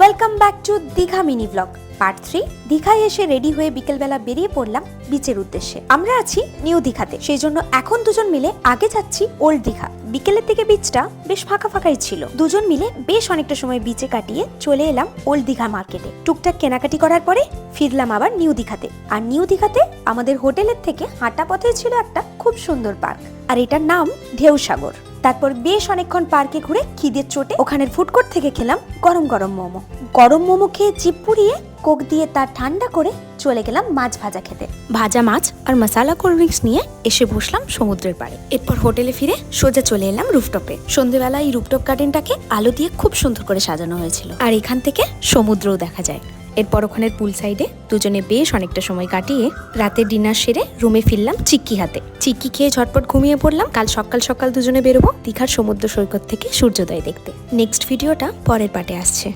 Welcome back to Digha mini blog part 3। দীঘায় এসে ready হয়ে বিকেলবেলা বেরিয়ে পড়লাম বিচের উদ্দেশ্যে। আমরা আছি নিউ দীঘাতে, সেই জন্য এখন দুজন মিলে আগে যাচ্ছি ওল্ড দীঘা। বিকেলের দিকে বিচটা বেশ ফাঁকা ফাঁকাই ছিল। দুজন মিলে বেশ অনেকটা সময় বিচে কাটিয়ে চলে এলাম ওল্ড দীঘা মার্কেটে। টুকটাক কেনাকাটি করার পরে ফিরলাম আবার নিউ দীঘাতে। আর নিউ দীঘাতে আমাদের হোটেলের থেকে হাঁটা পথে ছিল একটা খুব সুন্দর পার্ক, আর এটার নাম ঢেউসাগর। তারপর বেশ অনেকক্ষণ পার্কে ঘুরে খিদের চোটে ওখানের ফুডকোর্ট থেকে খেলাম গরম গরম মোমো। গরম মোমো খেয়ে জিভ পুড়িয়ে কোক দিয়ে তার ঠান্ডা করে চলে গেলাম মাছ ভাজা খেতে। ভাজা মাছ আর মশালা কোল্ড ড্রিঙ্কস নিয়ে এসে বসলাম সমুদ্রের পাড়ে। এরপর হোটেলে ফিরে সোজা চলে এলাম রুফটপে। সন্ধ্যেবেলা এই রুফটপ গার্ডেনটাকে আলো দিয়ে খুব সুন্দর করে সাজানো হয়েছিল, আর এখান থেকে সমুদ্রও দেখা যায়। এরপর ওখানের পুল সাইডে দুজনে বেশ অনেকটা সময় কাটিয়ে রাতের ডিনার সেরে রুমে ফিরলাম চিক্কি হাতে। চিক্কি খেয়ে ঝটপট ঘুমিয়ে পড়লাম। কাল সকাল সকাল দুজনে বেরোবো দীঘার সমুদ্র সৈকত থেকে সূর্যোদয় দেখতে। নেক্সট ভিডিওটা পরের পার্টে আসছে।